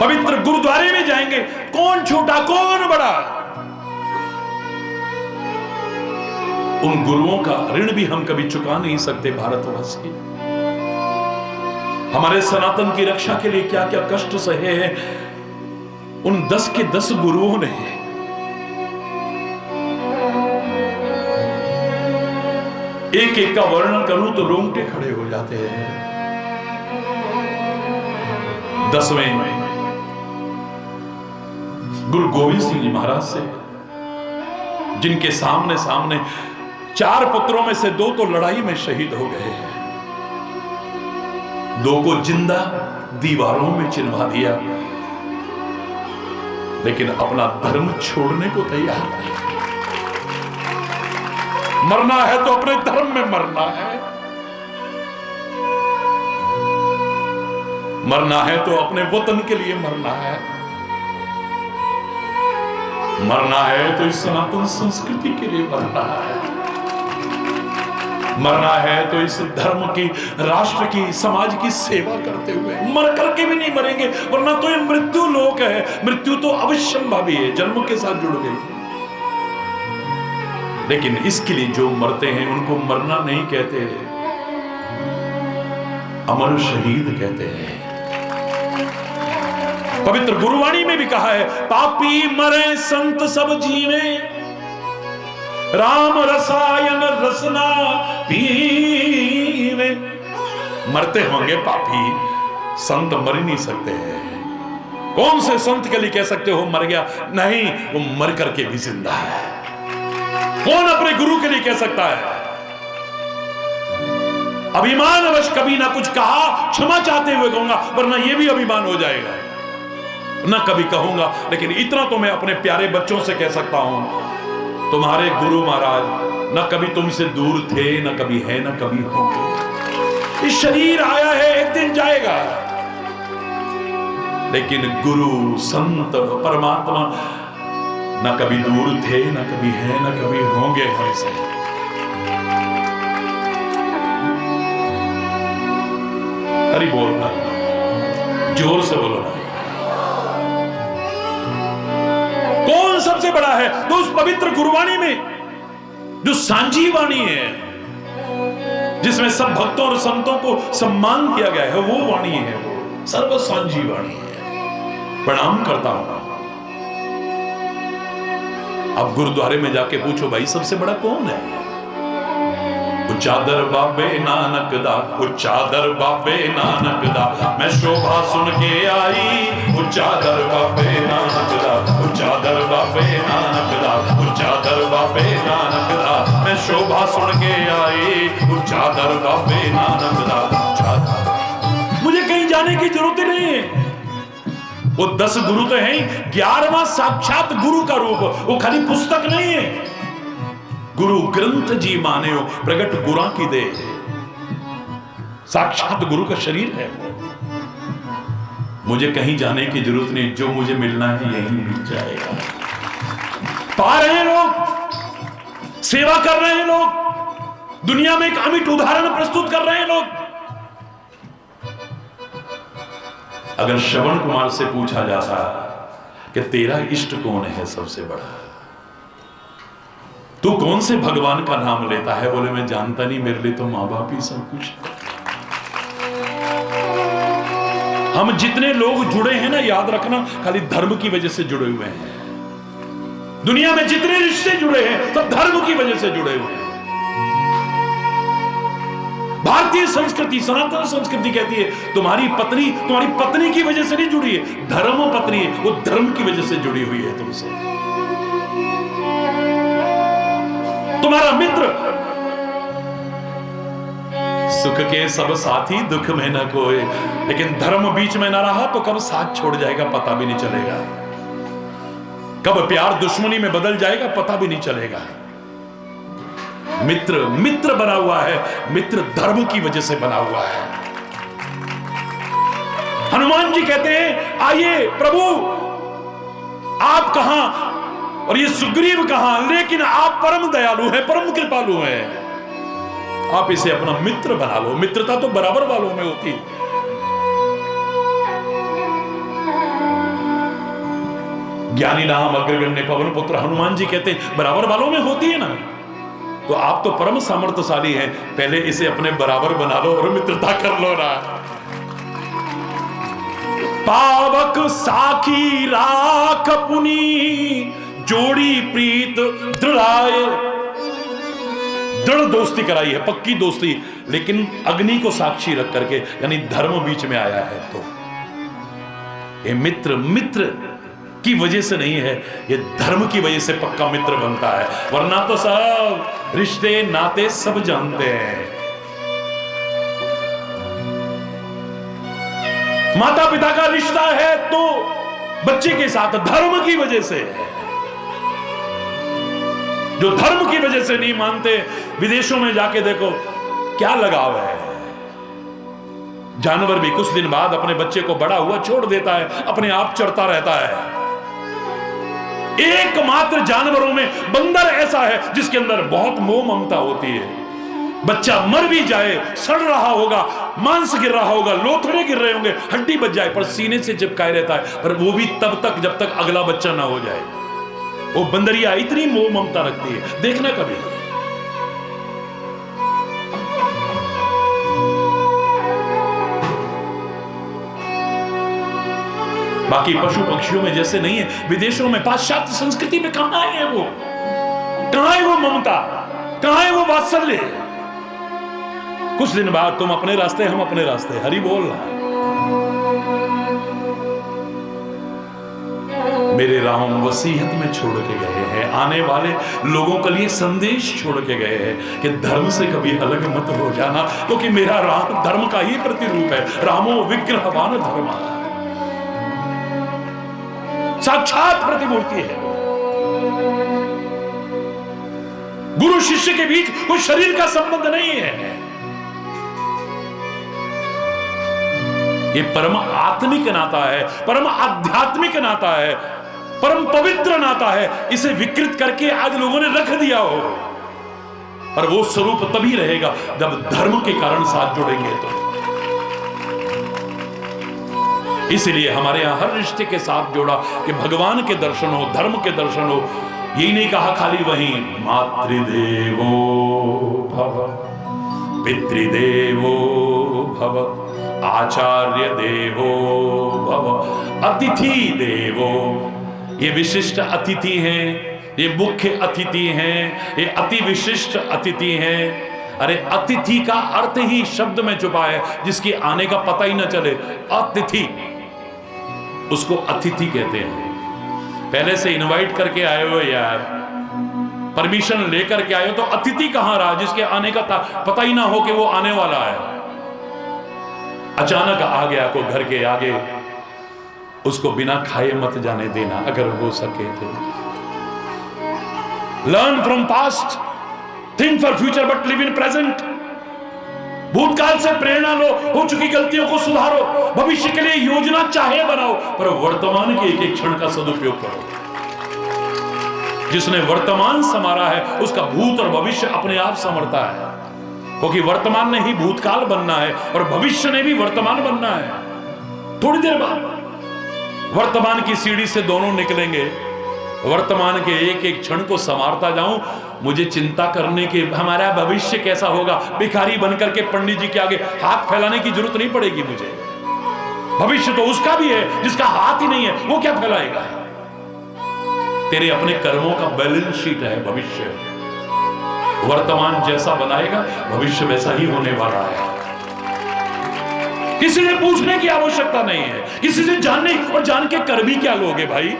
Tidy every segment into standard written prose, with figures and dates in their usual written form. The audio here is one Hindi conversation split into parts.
पवित्र गुरुद्वारे में जाएंगे, कौन छोटा कौन बड़ा। उन गुरुओं का ऋण भी हम कभी चुका नहीं सकते। भारतवासी हमारे सनातन की रक्षा के लिए क्या क्या कष्ट सहे हैं उन 10 के 10 गुरुओं ने। एक एक का वर्णन करूं तो रोंगटे खड़े हो जाते हैं। 10वें गुरु गोविंद सिंह जी महाराज से, जिनके सामने 4 पुत्रों में से 2 तो लड़ाई में शहीद हो गए हैं, 2 को जिंदा दीवारों में चिनवा दिया, लेकिन अपना धर्म छोड़ने को तैयार नहीं। मरना है तो अपने धर्म में मरना है, मरना है तो अपने वतन के लिए मरना है, मरना है तो इस सनातन संस्कृति के लिए मरना है, मरना है तो इस धर्म की, राष्ट्र की, समाज की सेवा करते हुए। मर करके भी नहीं मरेंगे, वरना तो ये मृत्यु लोक है। मृत्यु तो अवश्यंभावी है, जन्म के साथ जुड़ गई। लेकिन इसके लिए जो मरते हैं उनको मरना नहीं कहते, अमर शहीद कहते हैं। पवित्र गुरुवाणी में भी कहा है, पापी मरे संत सब जीवे, राम रसायन रसना पीवे। मरते होंगे पापी, संत मर ही नहीं सकते हैं। कौन से संत के लिए कह सकते हो मर गया? नहीं, वो मर करके भी जिंदा है। कौन अपने गुरु के लिए कह सकता है? अभिमानवश कभी ना कुछ कहा, क्षमा चाहते हुए कहूंगा, वरना यह भी अभिमान हो जाएगा। ना कभी कहूंगा, लेकिन इतना तो मैं अपने प्यारे बच्चों से कह सकता हूं, तुम्हारे गुरु महाराज ना कभी तुमसे दूर थे, ना कभी है, ना कभी होंगे। इस शरीर आया है, एक दिन जाएगा, लेकिन गुरु, संत, परमात्मा ना कभी दूर थे, ना कभी है, ना कभी होंगे हमसे। हरि बोल ना, जोर से बोलो ना। कौन सबसे बड़ा है? तो उस पवित्र गुरुवाणी में जो सांझी वाणी है, जिसमें सब भक्तों और संतों को सम्मान किया गया है, वो वाणी है, वो सर्व सांझी वाणी है। प्रणाम करता हूं। अब गुरुद्वारे में जाके पूछो, भाई सबसे बड़ा कौन है? चादर बाबे नानक दा, चादर बाबे नानक दा, मैं शोभा सुन के आई। चादर बाबे नानक दा, चादर बाबे नानक दा, चादर बाबे नानक दा, मैं शोभा सुन के आई। चादर बाबे नानक दा। मुझे कहीं जाने की जरूरत ही नहीं है। वो 10 गुरु तो हैं, 11वां साक्षात गुरु का रूप, वो खाली पुस्तक नहीं है। गुरु ग्रंथ जी माने हो, प्रगट गुरा की दे, साक्षात गुरु का शरीर है। मुझे कहीं जाने की जरूरत नहीं, जो मुझे मिलना है यही मिल जाएगा। पा रहे हैं लोग, सेवा कर रहे हैं लोग, दुनिया में एक अमिट उदाहरण प्रस्तुत कर रहे हैं लोग। अगर श्रवण कुमार से पूछा जाता कि तेरा इष्ट कौन है सबसे बड़ा, तू कौन से भगवान का नाम लेता है? बोले मैं जानता नहीं, मेरे लिए तो मां बाप ही सब कुछ। हम जितने लोग जुड़े हैं ना, याद रखना, खाली धर्म की वजह से जुड़े हुए हैं। दुनिया में जितने रिश्ते जुड़े हैं सब धर्म की वजह से जुड़े हुए हैं। भारतीय संस्कृति, सनातन संस्कृति कहती है तुम्हारी पत्नी की वजह से नहीं जुड़ी है, धर्म पत्नी है, वो धर्म की वजह से जुड़ी हुई है तुमसे। तुम्हारा मित्र, सुख के सब साथी दुख में न कोई, लेकिन धर्म बीच में ना रहा तो कब साथ छोड़ जाएगा पता भी नहीं चलेगा, कब प्यार दुश्मनी में बदल जाएगा पता भी नहीं चलेगा। मित्र बना हुआ है, मित्र धर्म की वजह से बना हुआ है। हनुमान जी कहते हैं, आइए प्रभु आप कहां और ये सुग्रीव कहां, लेकिन आप परम दयालु हैं, परम कृपालु हैं, आप इसे अपना मित्र बना लो। मित्रता तो बराबर वालों में होती है। ज्ञानी नाम अग्रगण्य पवन पुत्र हनुमान जी कहते बराबर वालों में होती है ना। तो आप तो परम सामर्थ्यशाली हैं, पहले इसे अपने बराबर बना लो और मित्रता कर लो ना। पावक साखी राख पुनी जोड़ी प्रीत दृढ़ाए। दृढ़ दोस्ती कराई है, पक्की दोस्ती, लेकिन अग्नि को साक्षी रख करके, यानी धर्म बीच में आया है। तो ये मित्र मित्र की वजह से नहीं है, ये धर्म की वजह से पक्का मित्र बनता है, वरना तो सब रिश्ते नाते सब जानते हैं। माता पिता का रिश्ता है तो बच्चे के साथ धर्म की वजह से है। जो धर्म की वजह से नहीं मानते, विदेशों में जाके देखो क्या लगाव है। जानवर भी कुछ दिन बाद अपने बच्चे को बड़ा हुआ छोड़ देता है, अपने आप चरता रहता है। एकमात्र जानवरों में बंदर ऐसा है जिसके अंदर बहुत मोह ममता होती है। बच्चा मर भी जाए, सड़ रहा होगा, मांस गिर रहा होगा, लोथड़े गिर रहे होंगे, हड्डी बच जाए, पर सीने से चिपकाए रहता है, पर वो भी तब तक जब तक अगला बच्चा ना हो जाए। वो बंदरिया इतनी मोह ममता रखती है, देखना कभी। बाकी पशु पक्षियों में जैसे नहीं है, विदेशों में पाश्चात्य संस्कृति में कहां है वो, कहां है वो ममता, कहां है वो वात्सल्य। कुछ दिन बाद तुम अपने रास्ते, हम अपने रास्ते, हरि बोल रहा है। मेरे राम वसीयत में छोड़ के गए हैं, आने वाले लोगों के लिए संदेश छोड़ के गए हैं कि धर्म से कभी अलग मत हो जाना, क्योंकि मेरा राम धर्म का ही प्रतिरूप है। रामो विग्रहवान धर्म, साक्षात प्रतिमूर्ति है। गुरु शिष्य के बीच कोई शरीर का संबंध नहीं है, ये परम आत्मिक नाता है, परम आध्यात्मिक नाता है, परम पवित्र नाता है। इसे विकृत करके आज लोगों ने रख दिया हो, पर वो स्वरूप तभी रहेगा जब धर्म के कारण साथ जुड़ेंगे। तो इसलिए हमारे यहां हर रिश्ते के साथ जोड़ा कि भगवान के दर्शन हो, धर्म के दर्शन हो। यही नहीं कहा खाली वहीं मातृदेवो भव, पितृदेवो भव, आचार्य देवो भव, अतिथि देवो। ये विशिष्ट अतिथि हैं, ये मुख्य अतिथि हैं, ये अति विशिष्ट अतिथि हैं। अरे अतिथि का अर्थ ही शब्द में छुपा है, जिसके आने का पता ही ना चले। अतिथि, उसको अतिथि कहते हैं। पहले से इनवाइट करके आए हो यार, परमिशन लेकर के आए हो, तो अतिथि कहां रहा जिसके आने का पता ही ना हो कि वो आने वाला है। अचानक आ गया को घर के आगे, उसको बिना खाए मत जाने देना अगर हो सके तो। Learn from past, think for future but live in present. भूतकाल से प्रेरणा लो, हो चुकी गलतियों को सुधारो, भविष्य के लिए योजना चाहे बनाओ, पर वर्तमान के एक एक क्षण का सदुपयोग करो। जिसने वर्तमान संवारा है उसका भूत और भविष्य अपने आप संवरता है, क्योंकि वर्तमान ने ही भूतकाल बनना है और भविष्य ने भी वर्तमान बनना है। थोड़ी देर बाद वर्तमान की सीढ़ी से दोनों निकलेंगे। वर्तमान के एक एक क्षण को संवारता जाऊं, मुझे चिंता करने के हमारा भविष्य कैसा होगा, भिखारी बनकर के पंडित जी के आगे हाथ फैलाने की जरूरत नहीं पड़ेगी मुझे। भविष्य तो उसका भी है जिसका हाथ ही नहीं है, वो क्या फैलाएगा। तेरे अपने कर्मों का बैलेंस शीट है भविष्य। वर्तमान जैसा बनाएगा भविष्य वैसा ही होने वाला है। किसी से पूछने की आवश्यकता नहीं है, किसी से जानने और जान के कर भी क्या लोगे भाई।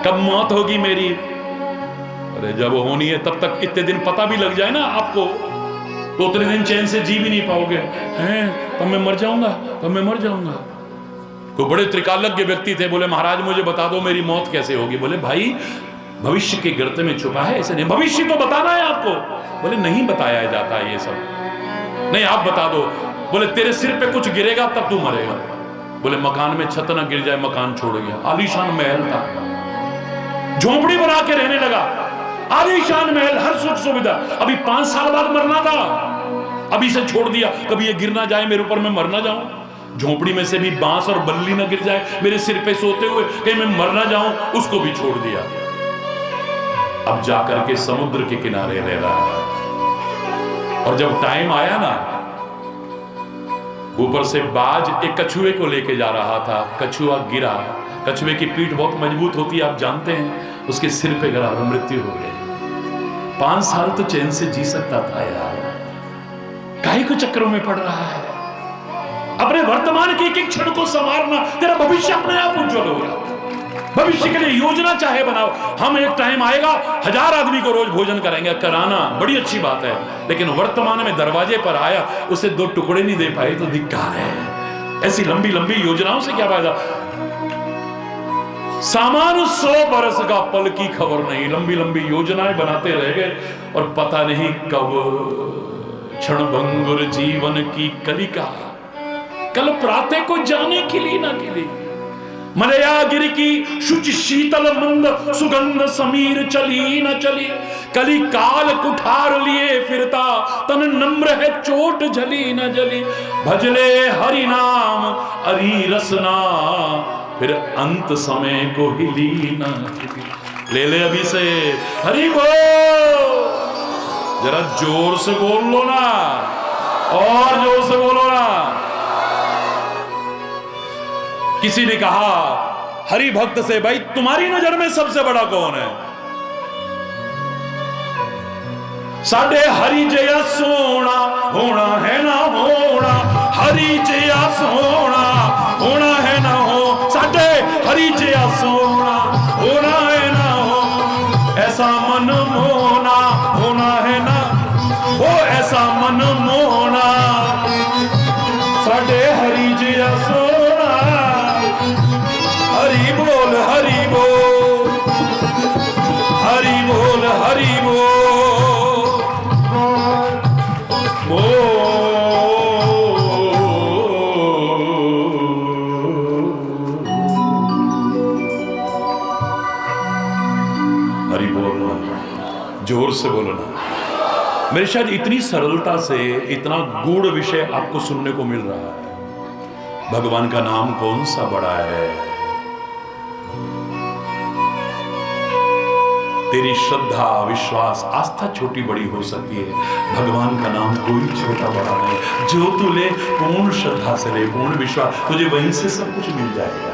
कब मौत होगी मेरी, अरे जब होनी है तब तक इतने दिन पता भी लग जाए ना आपको, तो उतने दिन चैन से जी भी नहीं पाओगे। हैं तब मैं मर जाऊंगा, तब मैं मर जाऊंगा। कोई बड़े त्रिकालज्ञ व्यक्ति थे, बोले महाराज मुझे बता दो मेरी मौत कैसे होगी। बोले भाई भविष्य के गर्त में छुपा है, ऐसे नहीं, भविष्य तो बताना है आपको। बोले नहीं बताया जाता ये सब, नहीं आप बता दो। बोले तेरे सिर पे कुछ गिरेगा तब तू मरेगा। बोले मकान में छत ना गिर जाए, मकान छोड़ गया, आलीशान महल था, झोंपड़ी बना के रहने लगा, आलीशान महल, हर सुख सुविधा। अभी 5 साल बाद मरना था, अभी से छोड़ दिया, कभी ये गिर ना जाए मेरे ऊपर, मैं मर ना जाऊं। झोपड़ी में से भी बांस और बल्ली ना गिर जाए मेरे सिर पे सोते हुए, कहीं मैं मर ना जाऊं, उसको भी छोड़ दिया। अब जाकर के समुद्र के किनारे रह रहा है। और जब टाइम आया ना, ऊपर से बाज एक कछुए को लेके जा रहा था, कछुआ गिरा, कछुए की पीठ बहुत मजबूत होती है आप जानते हैं, उसके सिर पे गिरा और मृत्यु हो गई। 5 साल तो चैन से जी सकता था यार, काहे को चक्करों में पड़ रहा है। अपने वर्तमान के एक एक क्षण को संवारना, तेरा भविष्य अपने आप उज्जवल होगा। भविष्य के लिए योजना चाहे बनाओ। हम एक टाइम आएगा 1000 आदमी को रोज भोजन करेंगे, कराना बड़ी अच्छी बात है, लेकिन वर्तमान में दरवाजे पर आया, उसे 2 टुकड़े नहीं दे पाए तो धिक्कार है। ऐसी लंबी लंबी योजनाओं से क्या फायदा। सामान 100 बरस का, पल की खबर नहीं। लंबी लंबी योजनाएं बनाते रह गए और पता नहीं कब क्षणभंगुर जीवन की कलिका कल प्रातः को जाने के लिए ना खिली। मलयागिरी की शुचि शीतल मंद सुगंध समीर चली न चली, कली काल कुठार लिए फिरता तन नम्र है चोट झली न जली। भजले हरि नाम हरि रसना, फिर अंत समय को हिली न हिली। ले अभी से हरि बोल, जरा जोर से बोल लो ना, और जोर से बोलो ना। किसी ने कहा हरि भक्त से, भाई तुम्हारी नजर में सबसे बड़ा कौन है? साडे हरि जया सोना होना है ना होना, हरि जया सोना होना है ना हो, साडे हरि जया सोना होना है ना हो। ऐसा मन मोहना होना है ना हो, ऐसा मन मोहना, साडे हरि जया सोना। हरि बोल हरि बोल, हरि बोल हरि बोल, हरि बोलना, जोर से बोलना। मेरे शायद इतनी सरलता से इतना गूढ़ विषय आपको सुनने को मिल रहा है। भगवान का नाम कौन सा बड़ा है? तेरी श्रद्धा विश्वास आस्था छोटी बड़ी हो सकती है, भगवान का नाम कोई छोटा बड़ा नहीं। जो तू ले पूर्ण श्रद्धा से ले, पूर्ण विश्वास, तुझे वहीं से सब कुछ मिल जाएगा।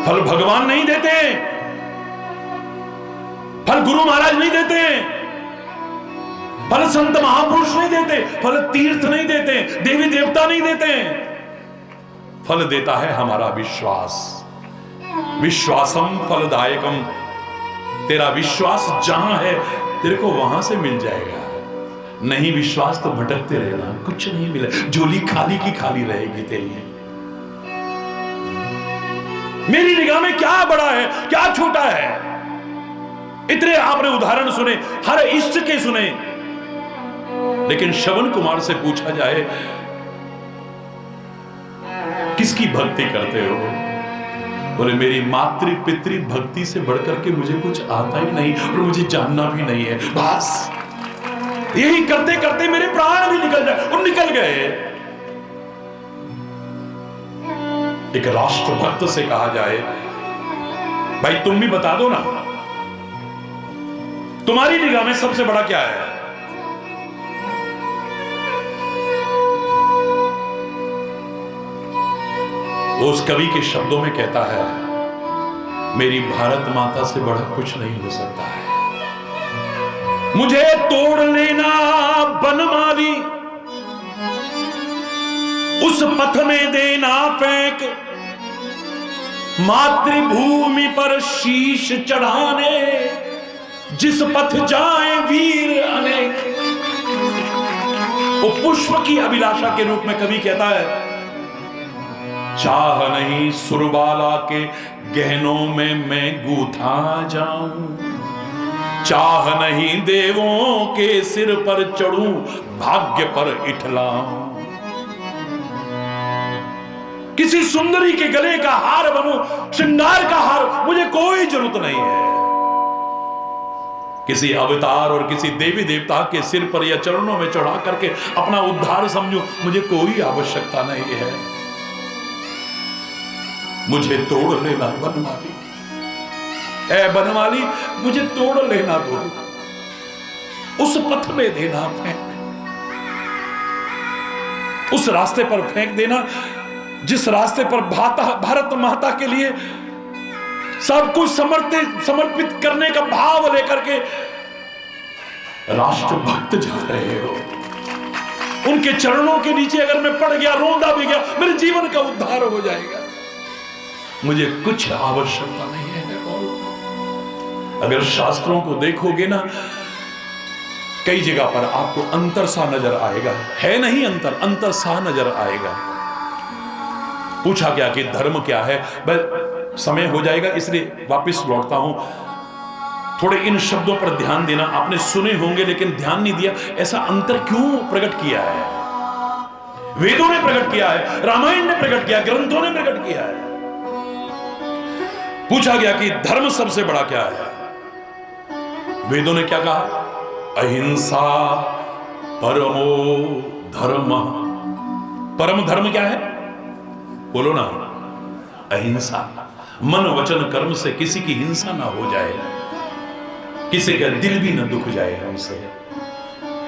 फल भगवान नहीं देते, फल गुरु महाराज नहीं देते, फल संत महापुरुष नहीं देते, फल तीर्थ नहीं देते, देवी देवता नहीं देते। फल देता है हमारा विश्वास। विश्वासम फलदायकम। तेरा विश्वास जहां है तेरे को वहां से मिल जाएगा। नहीं विश्वास तो भटकते रहना, कुछ नहीं मिले, झोली खाली की खाली रहेगी तेरी। मेरी निगाह में क्या बड़ा है क्या छोटा है? इतने आपने उदाहरण सुने, हर इष्ट के सुने, लेकिन श्रवण कुमार से पूछा जाए किसकी भक्ति करते हो? बोले मेरी मातृ पितृ भक्ति से बढ़कर के मुझे कुछ आता ही नहीं और मुझे जानना भी नहीं है। बस यही करते करते मेरे प्राण भी निकल जाए, और निकल गए। एक राष्ट्रभक्त से कहा जाए, भाई तुम भी बता दो ना, तुम्हारी निगाह में सबसे बड़ा क्या है? वो उस कवि के शब्दों में कहता है, मेरी भारत माता से बड़ा कुछ नहीं हो सकता है। मुझे तोड़ लेना बनमाली, उस पथ में देना फेंक, मातृभूमि पर शीश चढ़ाने, जिस पथ जाए वीर अनेक। वो पुष्प की अभिलाषा के रूप में कवि कहता है, चाह नहीं सुरबाला के गहनों में मैं गूथा जाऊं, चाह नहीं देवों के सिर पर चढ़ूं, भाग्य पर इठलाऊं। किसी सुंदरी के गले का हार बनूं, श्रृंगार का हार, मुझे कोई जरूरत नहीं है। किसी अवतार और किसी देवी देवता के सिर पर या चरणों में चढ़ा करके अपना उद्धार समझो, मुझे कोई आवश्यकता नहीं है। मुझे तोड़ लेना बनवाली, ऐ बनवाली मुझे तोड़ लेना दो, उस पथ में देना फेंक, उस रास्ते पर फेंक देना जिस रास्ते पर भारत माता के लिए सब कुछ समर्पित करने का भाव लेकर के राष्ट्रभक्त जा रहे हो। उनके चरणों के नीचे अगर मैं पड़ गया, रोंदा भी गया, मेरे जीवन का उद्धार हो जाएगा। मुझे कुछ आवश्यकता नहीं है। अगर शास्त्रों को देखोगे ना, कई जगह पर आपको अंतर सा नजर आएगा, है नहीं अंतर सा नजर आएगा। पूछा गया कि धर्म क्या है, बस समय हो जाएगा इसलिए वापस लौटता हूं। थोड़े इन शब्दों पर ध्यान देना, आपने सुने होंगे लेकिन ध्यान नहीं दिया। ऐसा अंतर क्यों प्रकट किया है? वेदों ने प्रकट किया है, रामायण ने प्रकट किया, ग्रंथों ने प्रकट किया है। पूछा गया कि धर्म सबसे बड़ा क्या है? वेदों ने क्या कहा? अहिंसा परमो धर्म। परम धर्म क्या है? बोलो ना, अहिंसा। मन वचन कर्म से किसी की हिंसा ना हो जाए, किसी का दिल भी न दुख जाए हमसे।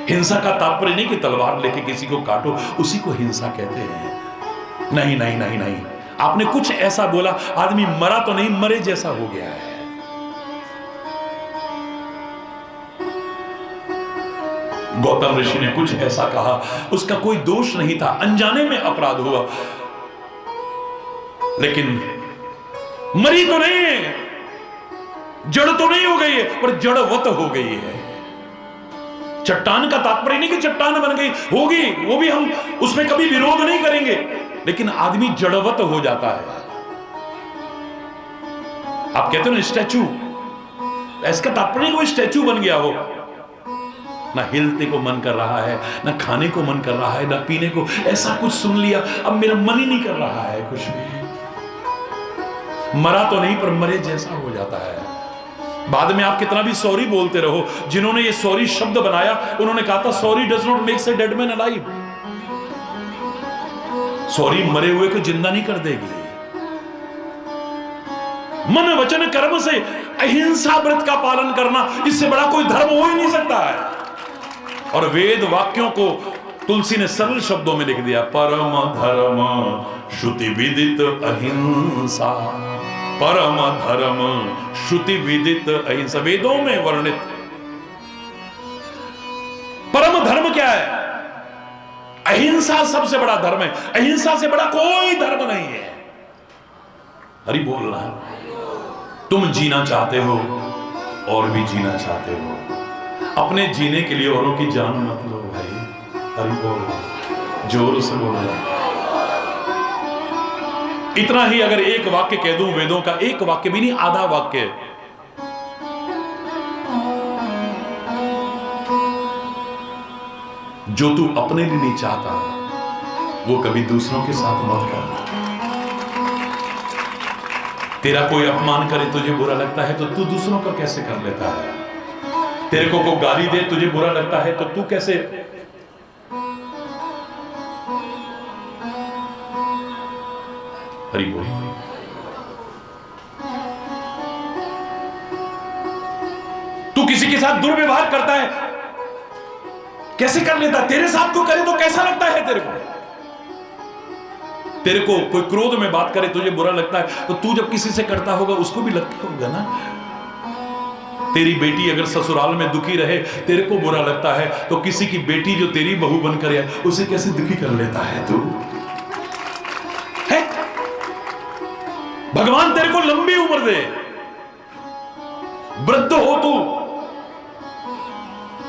हिंसा का तात्पर्य नहीं कि तलवार लेके किसी को काटो, उसी को हिंसा कहते हैं। नहीं नहीं नहीं नहीं, आपने कुछ ऐसा बोला, आदमी मरा तो नहीं, मरे जैसा हो गया है। गौतम ऋषि ने कुछ ऐसा कहा, उसका कोई दोष नहीं था, अनजाने में अपराध हुआ, लेकिन मरी तो नहीं है, जड़ तो नहीं हो गई है, पर जड़वत हो गई है। चट्टान का तात्पर्य नहीं कि चट्टान बन गई, होगी वो भी, हम उसमें कभी विरोध नहीं करेंगे, लेकिन आदमी जड़वत हो जाता है। आप कहते हो ना स्टैचू, इसका तात्पर्य कोई स्टैचू बन गया हो, ना हिलने को मन कर रहा है, ना खाने को मन कर रहा है, ना पीने को, ऐसा कुछ सुन लिया अब मेरा मन ही नहीं कर रहा है कुछ भी। मरा तो नहीं पर मरे जैसा हो जाता है। बाद में आप कितना भी सॉरी बोलते रहो, जिन्होंने ये सॉरी शब्द बनाया उन्होंने कहा था sorry does not make a dead man alive. Sorry मरे हुए को जिंदा नहीं कर देगी। मन वचन कर्म से अहिंसा व्रत का पालन करना, इससे बड़ा कोई धर्म हो ही नहीं सकता है। और वेद वाक्यों को तुलसी ने सरल शब्दों में लिख दिया, परम धर्म श्रुति विदित अहिंसा। परम धर्म श्रुति विदित अहिंसा, वेदों में वर्णित परम धर्म क्या है? अहिंसा सबसे बड़ा धर्म है। अहिंसा से बड़ा कोई धर्म नहीं है। हरि बोलना है। तुम जीना चाहते हो और भी जीना चाहते हो, अपने जीने के लिए औरों की जान मत लो भाई। हरि बोल, जोर से बोलो। इतना ही अगर एक वाक्य कह दूं वेदों का, एक वाक्य भी नहीं, आधा वाक्य, जो तू अपने लिए नहीं चाहता वो कभी दूसरों के साथ मत करना। तेरा कोई अपमान करे तुझे बुरा लगता है तो तू दूसरों का कैसे कर लेता है? तेरे को गाली दे तुझे बुरा लगता है तो तू कैसे? हरि बोल। तू किसी के साथ दुर्व्यवहार करता है, कैसे कर लेता? तेरे साथ को करे तो कैसा लगता है तेरे को? तेरे को कोई क्रोध में बात करे तुझे बुरा लगता है, तो तू जब किसी से करता होगा उसको भी लगता होगा ना। तेरी बेटी अगर ससुराल में दुखी रहे, तेरे को बुरा लगता है, तो किसी की बेटी जो तेरी बहू बनकर है उसे कैसे दुखी कर लेता है तू? है? भगवान तेरे को लंबी उम्र दे, वृद्ध हो तू,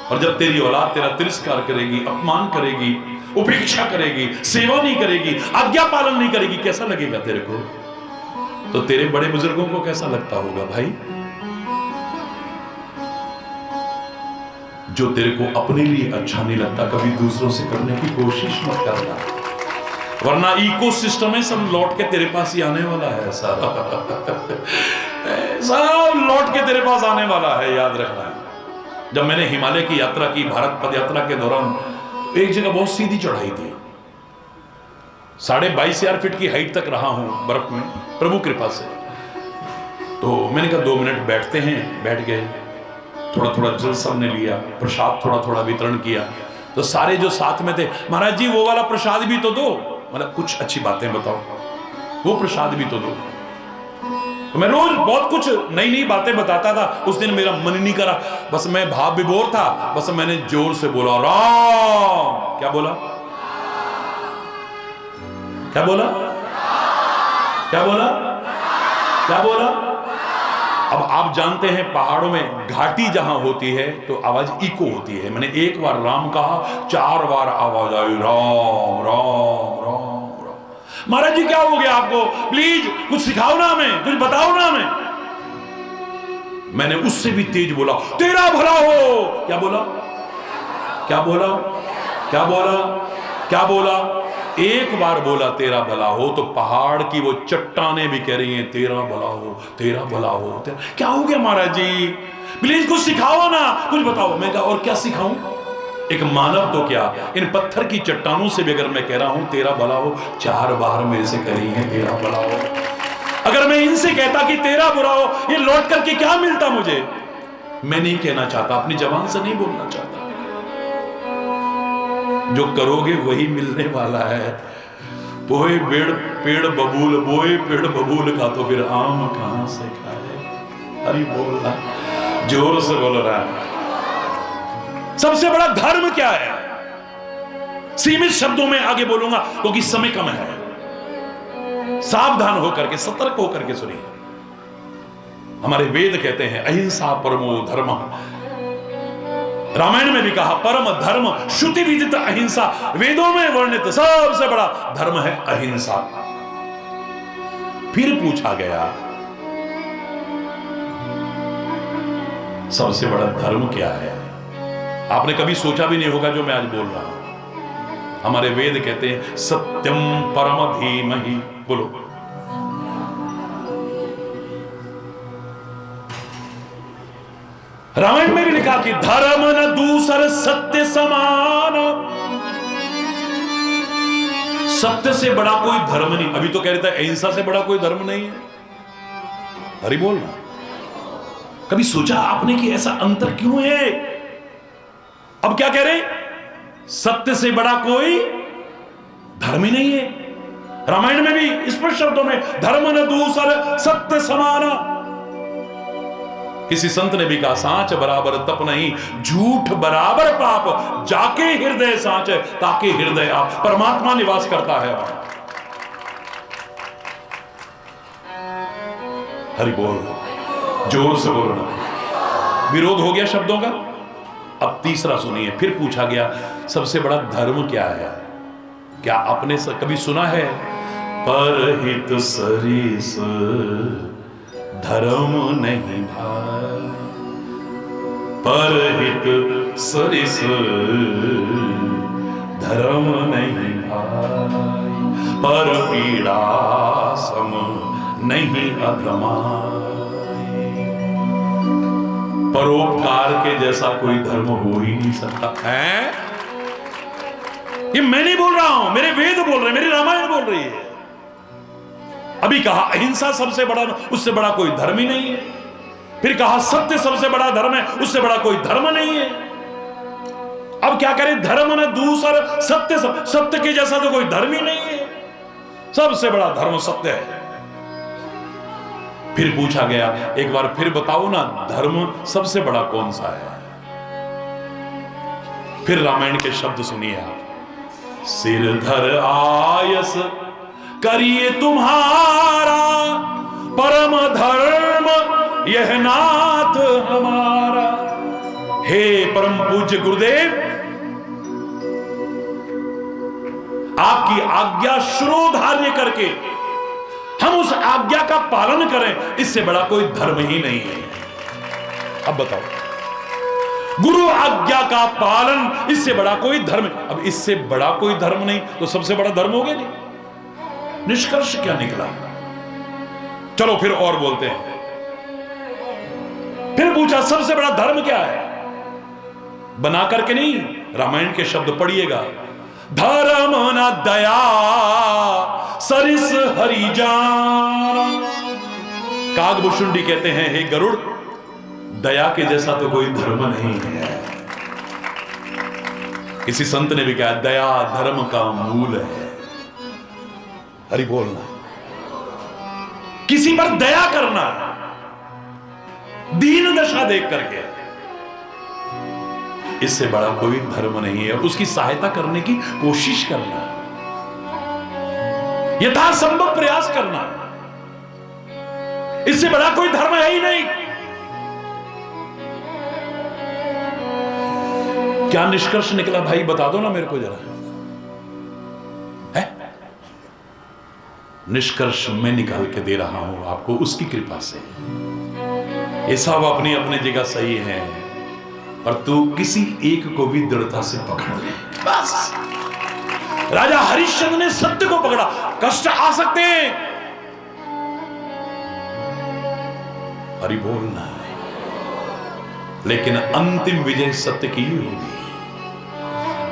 और जब तेरी औलाद तेरा तिरस्कार करेगी, अपमान करेगी, उपेक्षा करेगी, सेवा नहीं करेगी, आज्ञा पालन नहीं करेगी, कैसा लगेगा तेरे को? तो तेरे बड़े बुजुर्गों को कैसा लगता होगा भाई? जो तेरे को अपने लिए अच्छा नहीं लगता, कभी दूसरों से करने की कोशिश मत करना, वरना इकोसिस्टम में सब लौट के तेरे पास ही आने वाला है। सारा सब लौट के तेरे पास आने वाला है, याद रखना। जब मैंने हिमालय की यात्रा की, भारत पद यात्रा के दौरान, तो एक जगह बहुत सीधी चढ़ाई थी, 22,500 फीट की हाइट तक रहा हूं बर्फ में, प्रभु कृपा से। तो मैंने कहा 2 मिनट बैठते हैं, बैठ गए, थोड़ा थोड़ा जल सबने लिया, प्रसाद थोड़ा थोड़ा वितरण किया। तो सारे जो साथ में थे, महाराज जी वो वाला प्रसाद भी तो दो, मतलब कुछ अच्छी बातें बताओ, वो प्रसाद भी तो दो। तो मैं रोज बहुत कुछ नई नई बातें बताता था। उस दिन मेरा मन नहीं करा, बस मैं भाव विभोर था, बस मैंने जोर से बोला राम। क्या बोला? क्या बोला? क्या बोला? क्या बोला? अब आप जानते हैं पहाड़ों में घाटी जहां होती है तो आवाज इको होती है। मैंने एक बार राम कहा, 4 बार आवाज आई राम राम राम। महाराज जी क्या हो गया आपको? प्लीज कुछ सिखाओ ना हमें, कुछ बताओ ना हमें। मैंने उससे भी तेज बोला, तेरा भला हो। क्या बोला? क्या बोला? क्या बोला? क्या बोला? एक बार बोला तेरा भला हो तो पहाड़ की वो चट्टानें भी कह रही हैं तेरा भला हो, तेरा भला हो। क्या हो गया महाराज जी? प्लीज कुछ सिखाओ ना, कुछ बताओ। मैं कहा और क्या सिखाऊं? एक मानव तो क्या, इन पत्थर की चट्टानों से भी अगर मैं कह रहा हूं तेरा भला हो, 4 बार मेरे से कह रही है तेरा भला हो। अगर मैं इनसे कहता कि तेरा बुरा हो, ये लौट करके क्या मिलता मुझे? मैं नहीं कहना चाहता, अपनी जबान से नहीं बोलना चाहता। जो करोगे वही मिलने वाला है। बोए पेड़ बबूल, बोए पेड़ बबूल का तो फिर आम कहां से खाए? अरे बोलना, जोर से बोल रहा है। सबसे बड़ा धर्म क्या है? सीमित शब्दों में आगे बोलूंगा क्योंकि समय कम है। सावधान होकर के, सतर्क होकर के सुनिए। हमारे वेद कहते हैं अहिंसा परमो धर्म। रामायण में भी कहा परम धर्म श्रुति विदित अहिंसा। वेदों में वर्णित सबसे बड़ा धर्म है अहिंसा। फिर पूछा गया सबसे बड़ा धर्म क्या है? आपने कभी सोचा भी नहीं होगा जो मैं आज बोल रहा हूं। हमारे वेद कहते हैं सत्यम परम धीमहि। बोलो, रामायण में भी लिखा कि धर्म न दूसर सत्य समान। सत्य से बड़ा कोई धर्म नहीं। अभी तो कह रहे थे अहिंसा से बड़ा कोई धर्म नहीं है। हरि बोलना। कभी सोचा आपने कि ऐसा अंतर क्यों है? अब क्या कह रहे? सत्य से बड़ा कोई धर्म ही नहीं है। रामायण में भी स्पष्ट शब्दों में धर्म न दूसर सत्य समान। किसी संत ने भी कहा सांच बराबर तप नहीं, झूठ बराबर पाप, जाके हृदय सांच ताके हृदय आप। परमात्मा निवास करता है वहां। हरि बोल, जोर से बोलना। विरोध हो गया शब्दों का। अब तीसरा सुनिए। फिर पूछा गया सबसे बड़ा धर्म क्या है? क्या आपने कभी सुना है परहित सरिस धर्म नहीं भाई? परहित सरिस धर्म नहीं भाई, पर पीड़ा सम नहीं अधमाई। परोपकार के जैसा कोई धर्म हो ही नहीं सकता है। ये मैं नहीं बोल रहा हूं, मेरे वेद बोल रहे हैं, मेरी रामायण बोल रही है। अभी कहा अहिंसा सबसे बड़ा, उससे बड़ा कोई धर्म ही नहीं है। फिर कहा सत्य सबसे बड़ा धर्म है, उससे बड़ा कोई धर्म नहीं है। अब क्या करें? धर्म न दूसर सत्य, सत्य के जैसा तो कोई धर्म ही नहीं है। सबसे बड़ा धर्म सत्य है। फिर पूछा गया एक बार फिर बताओ ना धर्म सबसे बड़ा कौन सा है? फिर रामायण के शब्द सुनिए आप। सिरधर आयस करिए तुम्हारा, परम धर्म यह नाथ हमारा। हे परम पूज्य गुरुदेव, आपकी आज्ञा शिरोधार्य करके हम उस आज्ञा का पालन करें, इससे बड़ा कोई धर्म ही नहीं है। अब बताओ, गुरु आज्ञा का पालन, इससे बड़ा कोई धर्म। अब इससे बड़ा कोई धर्म नहीं तो सबसे बड़ा धर्म हो गया नहीं। निष्कर्ष क्या निकला? चलो फिर और बोलते हैं। फिर पूछा सबसे बड़ा धर्म क्या है? बना करके नहीं, रामायण के शब्द पढ़िएगा। धर्म न दया सरिस हरिजान। कागभूषुंडी कहते हैं, हे गरुड़, दया के जैसा तो कोई धर्म नहीं है। किसी संत ने भी कहा, दया धर्म का मूल है। हरि बोलना, किसी पर दया करना, दीन दशा देख करके, इससे बड़ा कोई धर्म नहीं है। उसकी सहायता करने की कोशिश करना, यथासंभव प्रयास करना, इससे बड़ा कोई धर्म है ही नहीं। क्या निष्कर्ष निकला भाई, बता दो ना मेरे को जरा। है निष्कर्ष मैं निकाल के दे रहा हूं आपको उसकी कृपा से। ये सब अपनी अपनी जगह सही है, और तू किसी एक को भी दृढ़ता से पकड़ ले बस। राजा हरिश्चंद्र ने सत्य को पकड़ा। कष्ट आ सकते हैं, हरि बोलना है, लेकिन अंतिम विजय सत्य की ही होगी।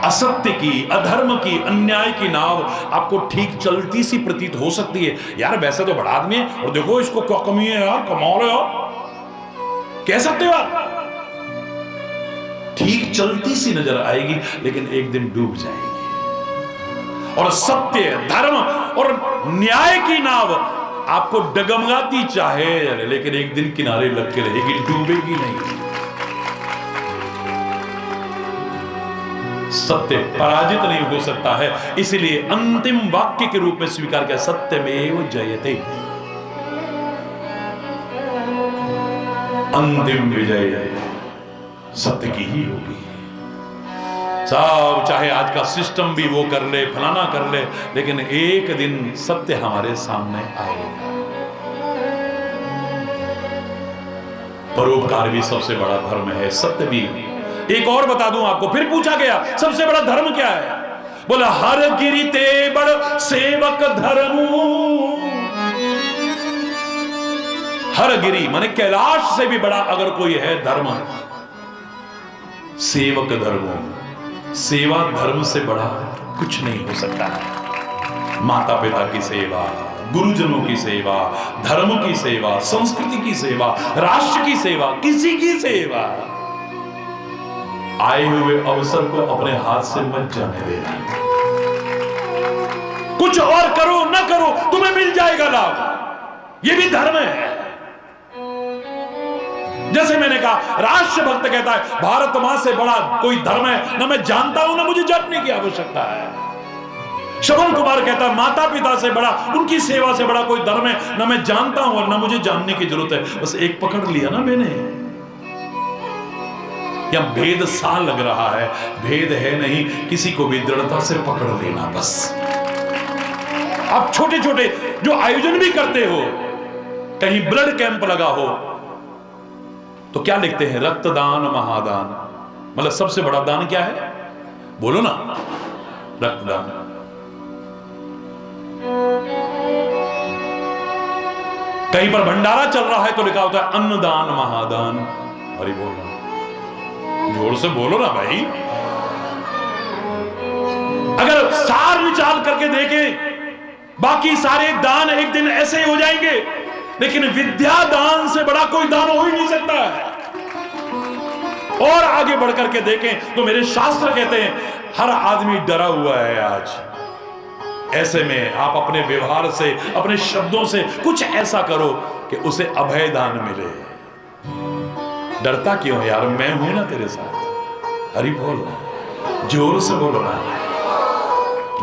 असत्य की, अधर्म की, अन्याय की नाव आपको ठीक चलती सी प्रतीत हो सकती है। यार वैसे तो बड़ा आदमी है, और देखो इसको क्या कमी है यार, कमाल है यार, कह सकते हो आप। ठीक चलती सी नजर आएगी, लेकिन एक दिन डूब जाएगी। और सत्य, धर्म और न्याय की नाव आपको डगमगाती चाहे, लेकिन एक दिन किनारे लग के रहेगी, डूबेगी नहीं। सत्य पराजित नहीं हो सकता है, इसलिए अंतिम वाक्य के रूप में स्वीकार किया, सत्यमेव जयते। अंतिम विजय सत्य की ही होगी। सब चाहे आज का सिस्टम भी वो कर ले, फलाना कर ले, लेकिन एक दिन सत्य हमारे सामने आएगा। परोपकार भी सबसे बड़ा धर्म है, सत्य भी। एक और बता दूं आपको, फिर पूछा गया सबसे बड़ा धर्म क्या है? बोला, हर गिरि ते बड़ सेवक धर्म। हर गिरि माने कैलाश से भी बड़ा अगर कोई है धर्म, सेवक धर्म। सेवा धर्म से बड़ा कुछ नहीं हो सकता है। माता पिता की सेवा, गुरुजनों की सेवा, धर्म की सेवा, संस्कृति की सेवा, राष्ट्र की सेवा, किसी की सेवा। आए हुए अवसर को अपने हाथ से मत जाने देना। कुछ और करो ना करो, तुम्हें मिल जाएगा लाभ। यह भी धर्म है। जैसे मैंने कहा, राष्ट्र भक्त कहता है भारत मां से बड़ा कोई धर्म है ना मैं जानता हूं, ना मुझे जानने की आवश्यकता है। श्रवण कुमार कहता है माता पिता से बड़ा, उनकी सेवा से बड़ा कोई धर्म है ना मैं जानता हूं और ना मुझे जानने की जरूरत है। बस एक पकड़ लिया ना मैंने। या भेद सा लग रहा है, भेद है नहीं, किसी को भी दृढ़ता से पकड़ लेना बस। आप छोटे छोटे जो आयोजन भी करते हो, कहीं ब्लड कैंप लगा हो तो क्या लिखते हैं? रक्तदान महादान। मतलब सबसे बड़ा दान क्या है? बोलो ना, रक्तदान। कहीं पर भंडारा चल रहा है तो लिखा होता है अन्नदान महादान। अरे बोलो, जोर से बोलो ना भाई। अगर सार विचार करके देखें, बाकी सारे दान एक दिन ऐसे ही हो जाएंगे, लेकिन विद्या दान से बड़ा कोई दान हो ही नहीं सकता है। और आगे बढ़कर के देखें तो मेरे शास्त्र कहते हैं हर आदमी डरा हुआ है आज। ऐसे में आप अपने व्यवहार से, अपने शब्दों से कुछ ऐसा करो कि उसे अभय दान मिले। डरता क्यों यार? मैं हूं ना तेरे साथ। हरि बोल, जोर से बोल रहा है।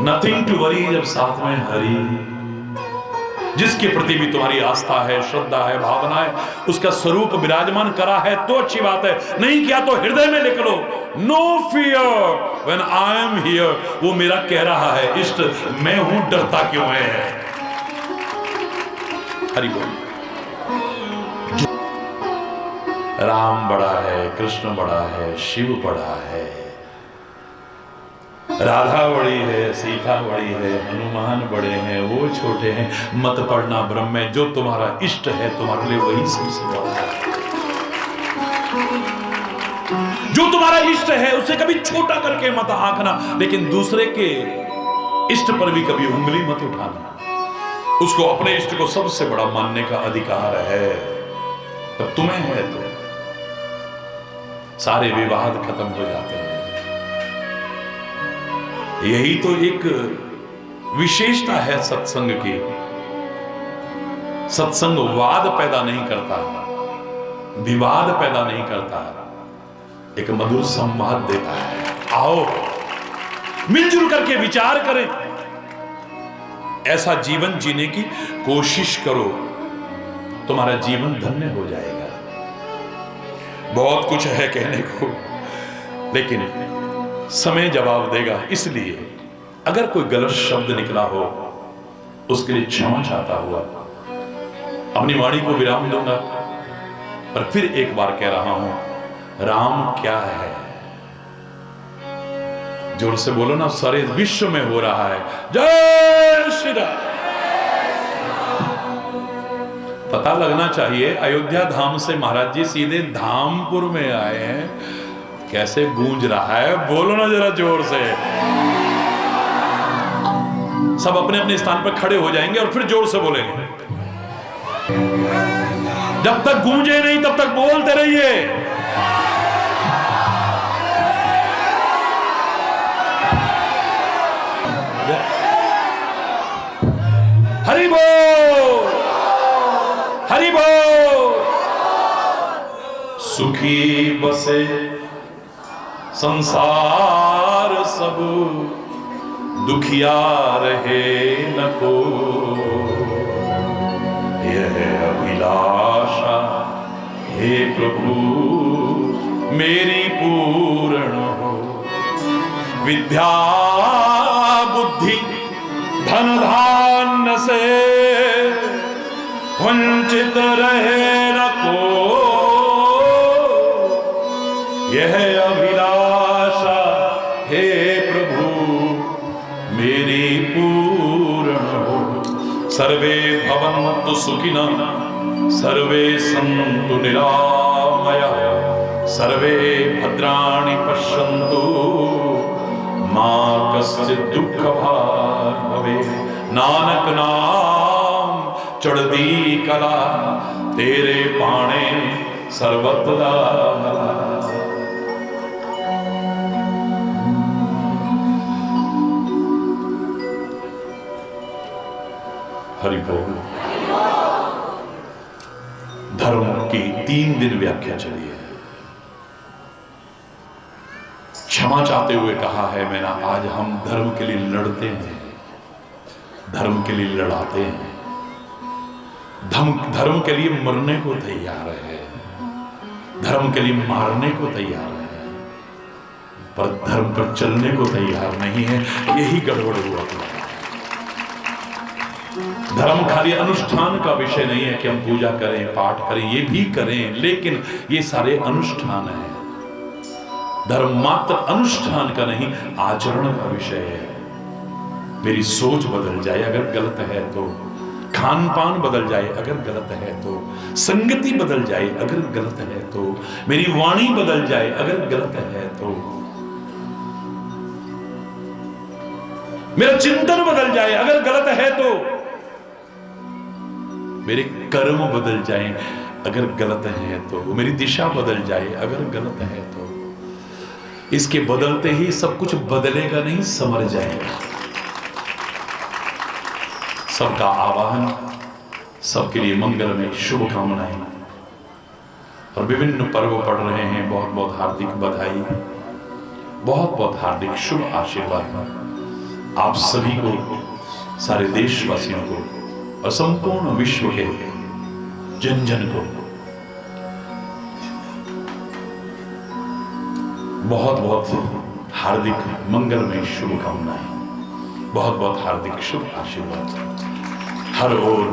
नथिंग टू वरी जब साथ में हरि। जिसके प्रति भी तुम्हारी आस्था है, श्रद्धा है, भावना है, उसका स्वरूप विराजमान करा है तो अच्छी बात है, नहीं किया तो हृदय में लिख लो, no fear when I am here. वो मेरा कह रहा है इष्ट, मैं हूं, डरता क्यों है? हरि बोल। राम बड़ा है, कृष्ण बड़ा है, शिव बड़ा है, राधा बड़ी है, सीता बड़ी है, हनुमान बड़े हैं, वो छोटे हैं। मत पढ़ना ब्रह्म में, जो तुम्हारा इष्ट है तुम्हारे लिए वही सबसे बड़ा है। जो तुम तुम्हारा इष्ट है उसे कभी छोटा करके मत आंकना, लेकिन दूसरे के इष्ट पर भी कभी उंगली मत उठाना। उसको अपने इष्ट को सबसे बड़ा मानने का अधिकार है। तब तुम्हें है तो सारे विवाद खत्म हो जाते हैं। यही तो एक विशेषता है सत्संग की। सत्संग वाद पैदा नहीं करता, विवाद पैदा नहीं करता, एक मधुर संवाद देता है। आओ मिलजुल करके विचार करें, ऐसा जीवन जीने की कोशिश करो, तुम्हारा जीवन धन्य हो जाएगा। बहुत कुछ है कहने को, लेकिन समय जवाब देगा। इसलिए अगर कोई गलत शब्द निकला हो उसके लिए क्षमा चाहता हुआ अपनी वाणी को विराम दूंगा। पर फिर एक बार कह रहा हूं, राम क्या है? जोर से बोलो ना, सारे विश्व में हो रहा है जय श्री राम। पता लगना चाहिए, अयोध्या धाम से महाराज जी सीधे धामपुर में आए हैं। कैसे गूंज रहा है, बोलो ना जरा जोर से। सब अपने अपने स्थान पर खड़े हो जाएंगे और फिर जोर से बोलेंगे। जब तक गूंजे नहीं तब तक बोलते रहिए। हरि बोल, हरि बोल। सुखी बसे संसार सब, दुखिया रहे न को। यह अभिलाषा हे प्रभु मेरी पूर्ण हो। विद्या बुद्धि धन धान्य से वंचित रहे न को। यह अभिलाषा हे प्रभु मेरी पूर्ण हो। सर्वे भवन्तु सुखिनः, सर्वे सन्तु निरामयाः, सर्वे भद्राणि पश्यन्तु, मा कश्चित् दुःखभाग् भवेत्। नानक नाम चढ़दी कला, तेरे पाणे सर्वत्र भला। हरि बोल। धर्म की 3 दिन व्याख्या चली है। क्षमा चाहते हुए कहा है मैंने, आज हम धर्म के लिए लड़ते हैं, धर्म के लिए लड़ाते हैं, धर्म के लिए मरने को तैयार है, धर्म के लिए मारने को तैयार है, पर धर्म पर चलने को तैयार नहीं है। यही गड़बड़ हुआ। धर्म खाली अनुष्ठान का विषय नहीं है कि हम पूजा करें, पाठ करें, ये भी करें, लेकिन ये सारे अनुष्ठान हैं। धर्म मात्र अनुष्ठान का नहीं, आचरण का विषय है। मेरी सोच बदल जाए अगर गलत है तो, खान पान बदल जाए अगर गलत है तो, संगति बदल जाए अगर गलत है तो, मेरी वाणी बदल जाए अगर गलत है तो, मेरा चिंतन बदल जाए अगर गलत है तो, मेरे कर्म बदल जाएं अगर गलत है तो, मेरी दिशा बदल जाए अगर गलत है तो, इसके बदलते ही सब कुछ बदलेगा नहीं, समर जाएगा। सबका आवाहन, सबके लिए मंगल में शुभकामनाएं। और विभिन्न पर्व पड़ रहे हैं, बहुत बहुत हार्दिक बधाई, बहुत बहुत हार्दिक शुभ आशीर्वाद आप सभी को, सारे देशवासियों को और संपूर्ण विश्व के जन जन को बहुत बहुत हार्दिक मंगलमय शुभकामनाएं, बहुत बहुत हार्दिक शुभ आशीर्वाद। हर ओर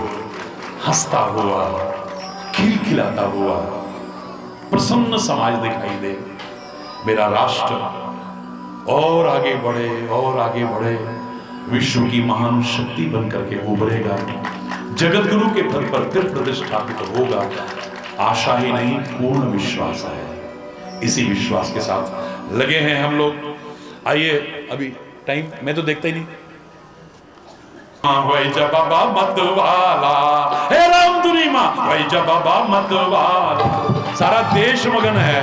हंसता हुआ, खिलखिलाता हुआ प्रसन्न समाज दिखाई दे। मेरा राष्ट्र और आगे बढ़े और आगे बढ़े, विश्व की महान शक्ति बनकर के उभरेगा, जगत गुरु के पद पर फिर प्रतिष्ठापित होगा। आशा ही नहीं, पूर्ण विश्वास है। इसी विश्वास के साथ लगे हैं हम लोग। आइए, अभी टाइम मैं तो देखता ही नहीं। वही जब बाबा मतवाला, हे राम दुनी माँ, वही जब बाबा मतवाला। सारा देश मगन है,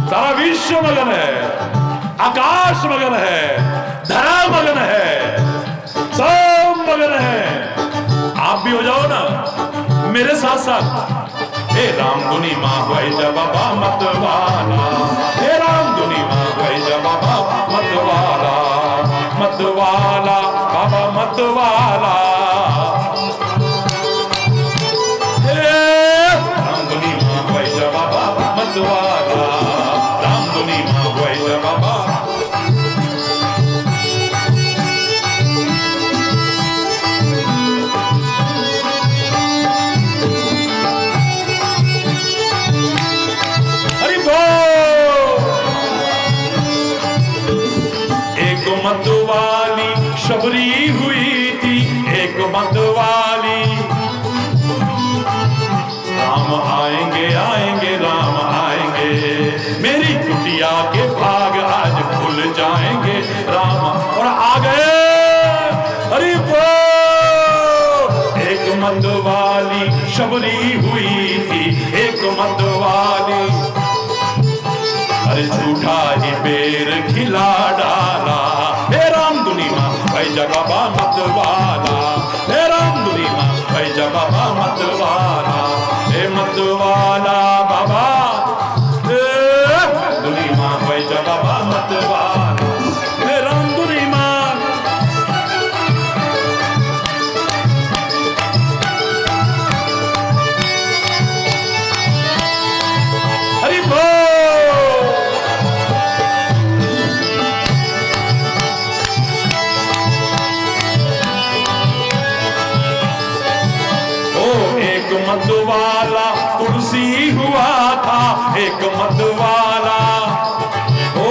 सारा विश्व मगन है, आकाश मगन है, धरा मगन है, सब मगन है। आप भी हो जाओ ना मेरे साथ साथ। हे राम दुनी माँ, वही जब बाबा मतवाला, हे राम दुनी माँ, वही जब बाबा मतवाला, मतवाला बाबा मतवाला। राम दुनी माँ, वही जब बाबा मतवाला, राम दुनी माँ, वही जब बाबा। मतवाली शबरी हुई थी, एक मतवाली। राम आएंगे आएंगे राम आएंगे, मेरी कुटिया के भाग आज खुल जाएंगे। राम और आ गए, हरि बोल। एक मतवाली शबरी हुई थी, एक मतवाली। अरे झूठा ही पेड़ खिला डाला, हे राम दुनी माँ, भाई जब बाबा मतवाला, हे राम दुनी माँ, भाई जब बाबा मतवाला, हे मतवाला बाबा, हे दुनी माँ, भाई जब बाबा मतवाला, हे राम दुनी माँ। हरि बोल। मतवाला तुलसी हुआ था, एक मतवाला। ओ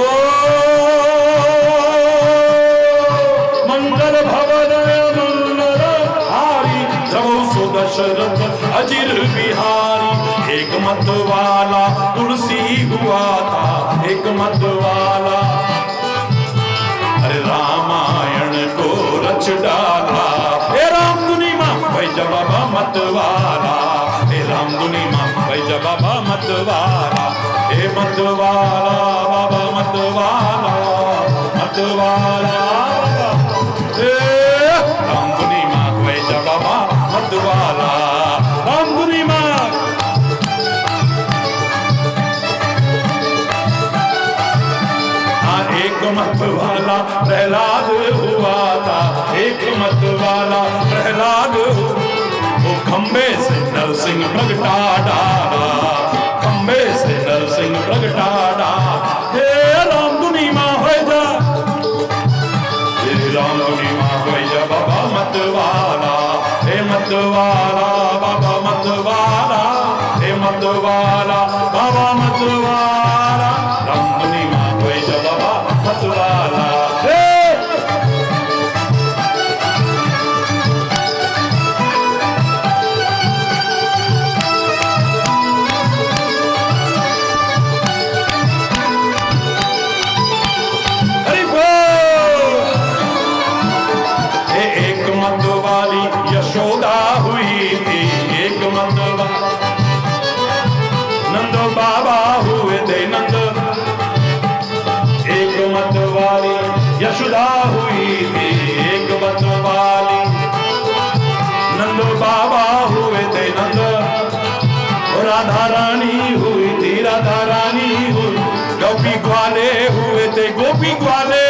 मंगल भवन मंगल हारी, प्रभु सुदशरथ अजिर बिहारी। एक मतवाला तुलसी हुआ था, एक मतवाला। अरे रामायण को रच डाला, हे राम दुनी माँ, भाई जब बाबा मतवाला, हे राम दुनी माँ, भाई जब बाबा मतवाला, हे मतवाला बाबा मतवाला, मतवाला। हे राम दुनी माँ, भाई जब बाबा मतवाला, राम दुनी माँ। एक मतवाला प्रहलाद हुआ था, एक मतवाला प्रहलाद। वो खंबे से नरसिंह प्रगटा डाला, खंबे से नरसिंह प्रगटा डाला। हे राम दुनी माँ हो जा, हे राम दुनी माँ हो जा बाबा मतवाला, हे मतवाला बाबा मतवाला, हे मतवाला बाबा मतवाला। राम दुनी माँ हो जा बाबा मतवाला। एक मतवाली यशोदा हुई थी, एक मतवाली नंद बाबा हुए थे, नंद। एक मतवाली यशोदा हुई थी, एक मतवाली नंद बाबा हुए थे, नंद। राधा रानी हुई थी, राधा रानी हुई। गोपी ग्वाले हुए थे, गोपी ग्वाले।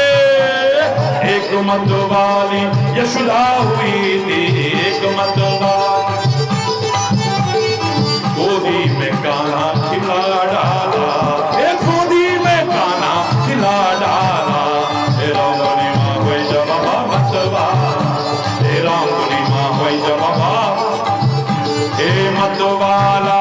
एक मतवाली यशोदा हुई थी, एक मतवाली। गोदी में कान्हा खिला डाला, एक गोदी में कान्हा खिला डाला। हे राम दुनी माँ वही जब बाबा मतवाला, हे राम दुनी माँ वही जब बाबा, हे मतवाला।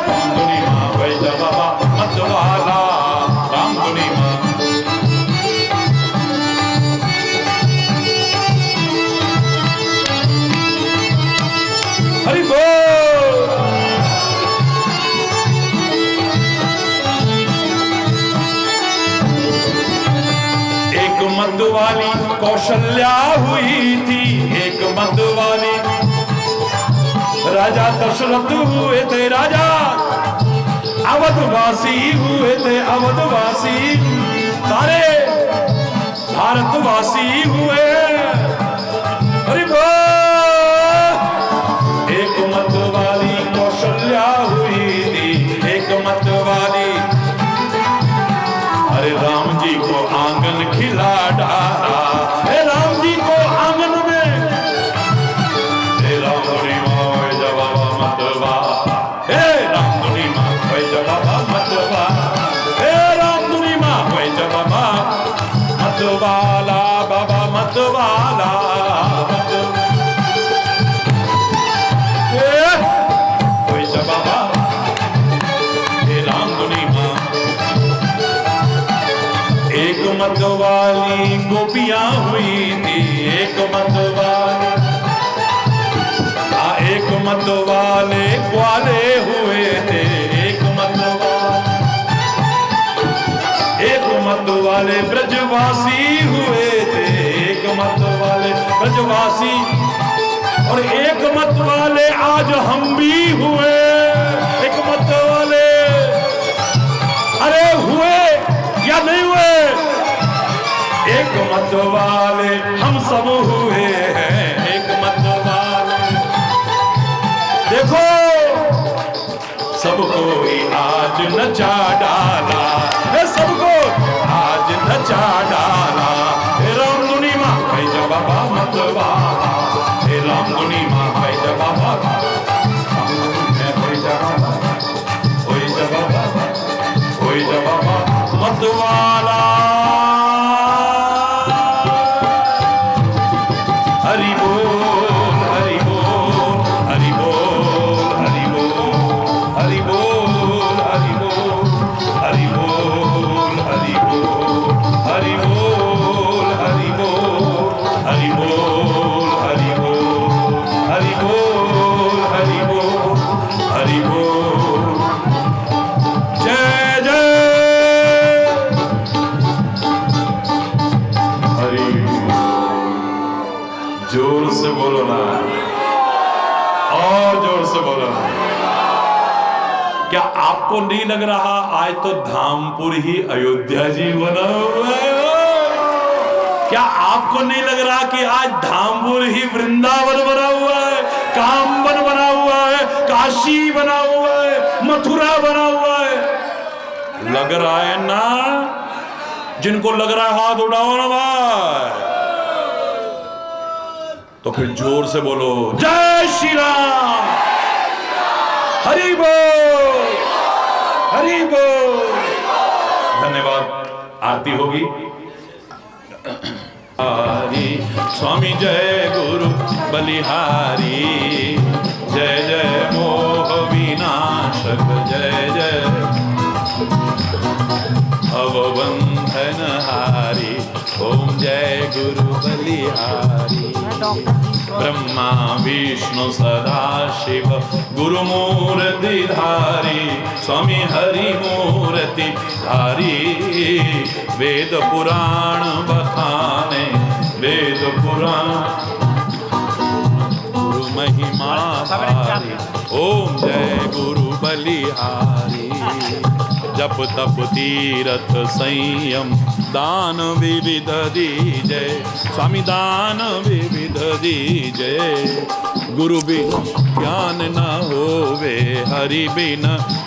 राम दुनी माँ वही जब बाबा मतवाला, राम दुनी माँ। हरि बोल। कौशल्या हुई थी एक मत वाली। राजा दशरथ हुए थे राजा, अवधवासी हुए थे अवधवासी, सारे भारतवासी हुए। अरे एक मत वाली कौशल्या हुई थी एक मत वाली। अरे राम जी को आंगन खिला डाला, राम जी को आंगन में, राम धुनी माँ जब मतवा, राम धुनी माँ जब मतवा, राम धुनी माँ जब मतवाला बाबा मतवाला। एक मत वाली गोपियां हुई थी एक मत वाली, एक मत वाले ग्वाले हुए थे एक मत वाले, एक मत वाले ब्रजवासी हुए थे एक मत वाले ब्रजवासी। और एक मत वाले आज हम भी हुए एक मत वाले। अरे हुए या नहीं हुए? एक मत वाले हम सब हुए हैं एक मत वाले। देखो सबको ही आज नचा डाला, सबको आज नचा डाला। राम धुनी माँ भाई जब बाबा मतवाला, राम धुनी माँ भाई जब बाबा मतवाला। हरि बोल हरि बोल हरि बोल हरि बोल हरि बोल हरि बोल हरि बोल हरि बोल हरि बोल हरि बोल हरि बोल हरि बोल हरि बोल हरि बोल हरि बोल। जय जय जोर से बोलो ना, और जोर से बोलो ना। क्या आपको नहीं लग रहा आज तो धामपुर ही अयोध्या जी बना हुआ है? क्या आपको नहीं लग रहा कि आज धामपुर ही वृंदावन बना हुआ है, कामवन बना हुआ है, काशी बना हुआ है, मथुरा बना हुआ है? लग रहा है ना? जिनको लग रहा है हाथ उठाओ ना भाई। तो फिर जोर से बोलो जय श्री राम, हरि बोल हरि बोल। धन्यवाद। आरती होगी। स्वामी जय गुरु बलिहारी, जय जय मोह विनाशक, जय जय भवबंधन हारी, ओम जय गुरु बलिहारी। ब्रह्मा विष्णु सदा शिव गुरु मूर्ति धारी, स्वामी हरि मूर्ति धारी। वेद पुराण बखाने वेद पुराण, गुरु महिमा भारी, ओम जय गुरु बलिहारी। जप तप तीरथ संयम दान विविध दीजय, स्वामी दान विविध दीजय। गुरु बिन ज्ञान न होवे, हरि बिन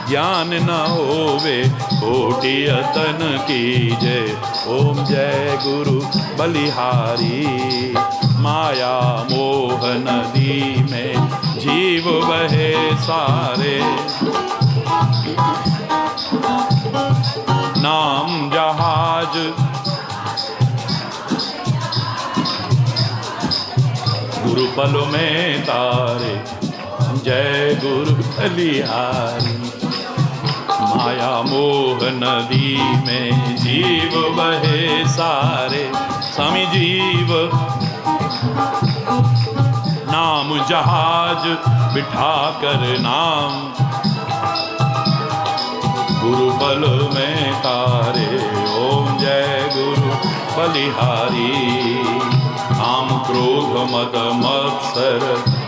ज्ञान न होवे, कोटि यतन कीजय, ओम जय गुरु बलिहारी। माया मोह नदी में जीव बहे सारे, नाम जहाज गुरु पल में तारे, जय गुरु बलिहारी। माया मोह नदी में जीव बहे सारे, स्वामी जीव नाम जहाज बिठा कर नाम, गुरु बल में तारे, ओम जय गुरु बलिहारी। काम क्रोध मद मत्सर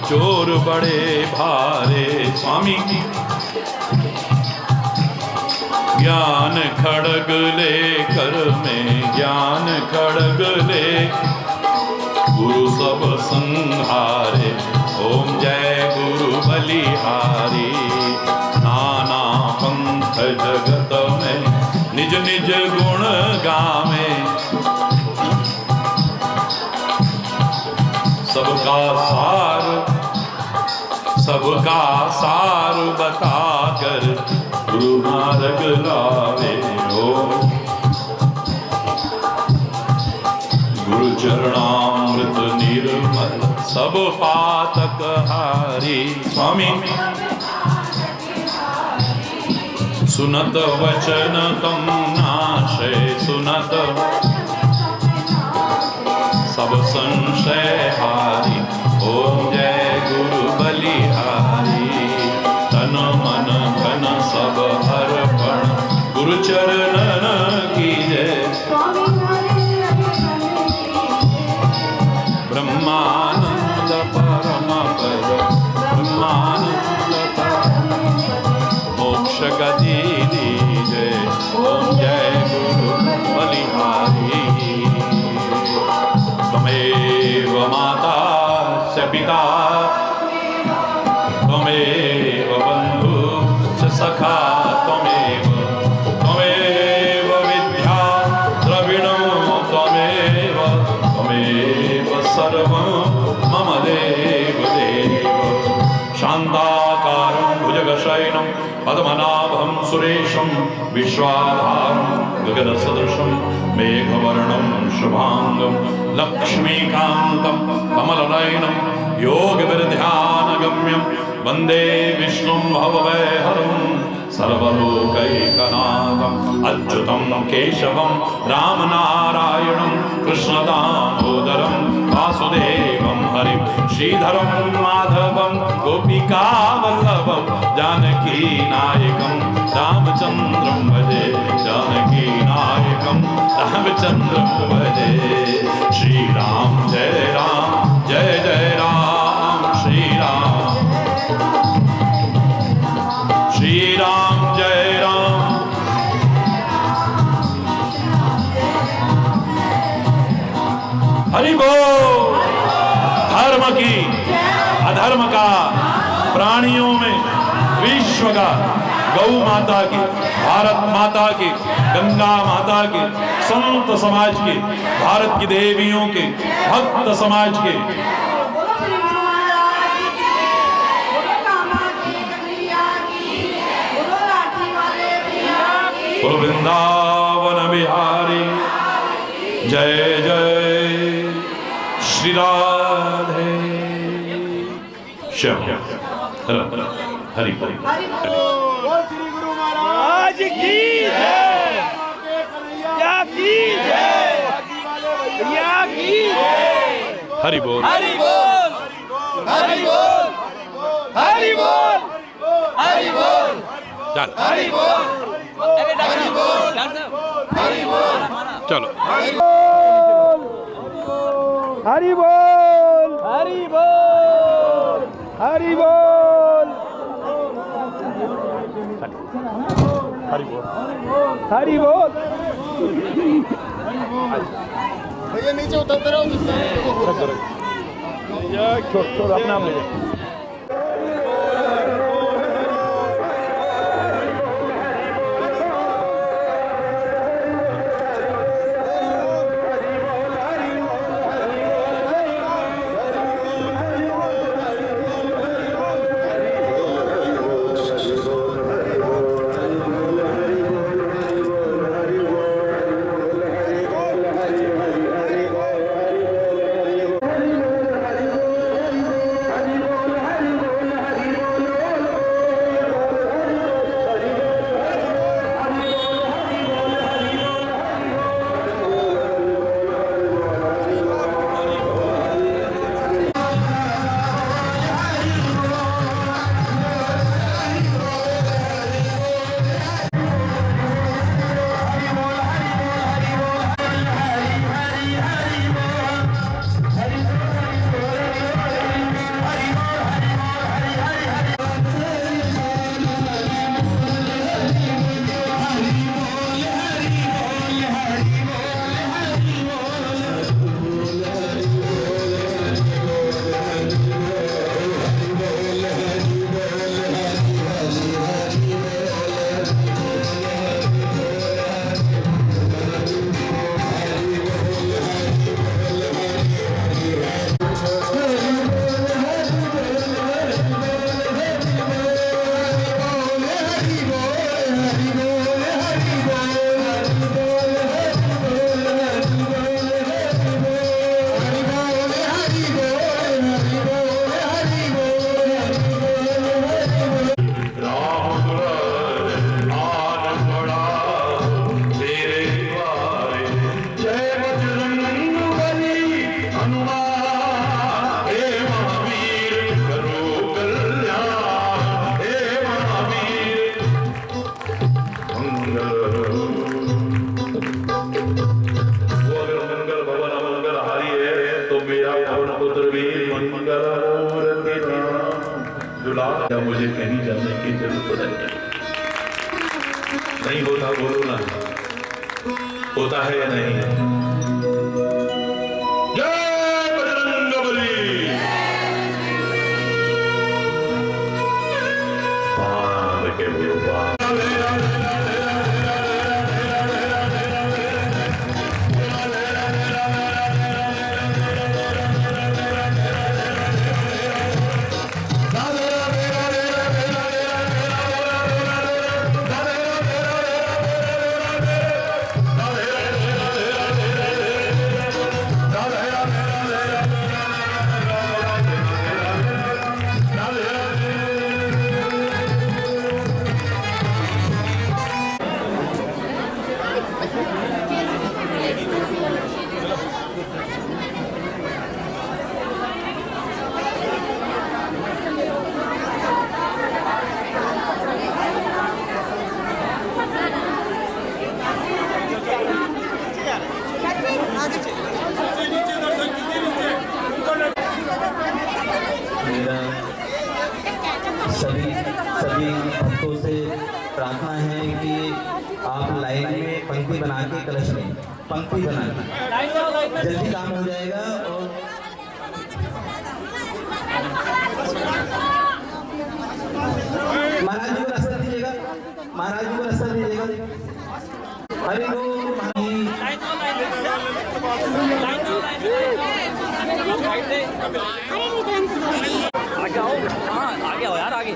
चोर बड़े भारे। स्वामी ज्ञान खड़ग लेकर में ज्ञान खड़ग ले गुरु सब संहारे। ओम जय गुरु बलिहारी। नाना पंथ जगत में निज निज गुण गावे। सबका सार बताकर गुरु मार्ग लावे। ओम गुरु चरणामृत निर्मल सब पातक हारी। स्वामी सुनत वचन तम नाशे सुनत सब संशय हारी। ओम जय गुरु बलिहारी। तन मन धन सब अर्पण गुरु चरणन की जय। ब्रह्मानंद परम पद ब्रह्मानंद परम मोक्ष गति दीजे। ओम जय गुरु बलिहारी। त्वमेव माता च पिता त्वमेव बंधु च सखा त्वमेव विद्या द्रविणो त्वमेव सर्वं मम देव देव। शान्ताकारं भुजगशयनं पद्मनाभं सुरेशं विश्वाधारं गगनसदृशं मेघवर्णं शुभांगं लक्ष्मीकान्तं कमलनयनं योगविरध्यानगम्यं वन्दे विष्णुं भवभयहरं सर्वलोकैकनाथम् अच्युतं केशवं रामनारायणं कृष्णदामोदरं वासुदेवं हरिं श्रीधरं माधवं गोपिकावल्लभं जानकीनायकं रामचन्द्रं भजे। जानकीनायकं रामचन्द्रं भजे। श्रीराम जय जय राम श्रीराम श्रीराम जय राम। हरि बोल। धर्म की अधर्म का प्राणियों में विश्व का गौ माता की भारत माता की गंगा माता के संत समाज के भारत की देवियों के भक्त समाज के वृंदावन बिहारी जय जय श्री राधे श्याम। हरि बोल। श्री गुरु महाराज की जय। या की जय। या की जय। हरि बोल। हरि बोल। हरि बोल। हरि बोल। हरि बोल। चल हरि बोल। हरि बोल। हरि बोल। चलो। हरि बोल। हरि बोल। हरि बोल। हरि बोल। हरि बोल। भैया नीचे उतरते रहो। छोड़ अपना मेरा पवन पुत्र वीर मंगल मूर्ति दुलार। मुझे कहीं जाने की जरूरत नहीं होता, बोलो ना, होता है या नहीं? जय बजरंगबली। के सभी भक्तों से प्रार्थना है कि आप लाइन में पंक्ति बना के कलश लें, पंक्ति बना के जल्दी काम हो जाएगा। और महाराज जी को रास्ता दीजिएगा, महाराज जी को रास्ता दीजिएगा। हरि बोल। आगे आओ, हाँ आगे आओ यार, आगे।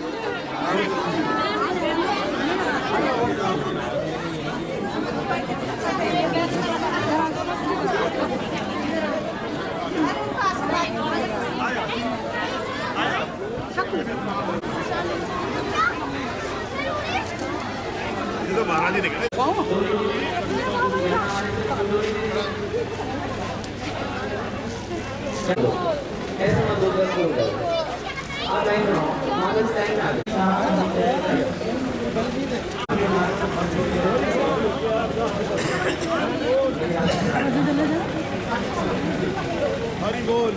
तो महाराज जी निकले। ऐसा मत दो आप लाइन में मागल स्टैंड में हरि बोल।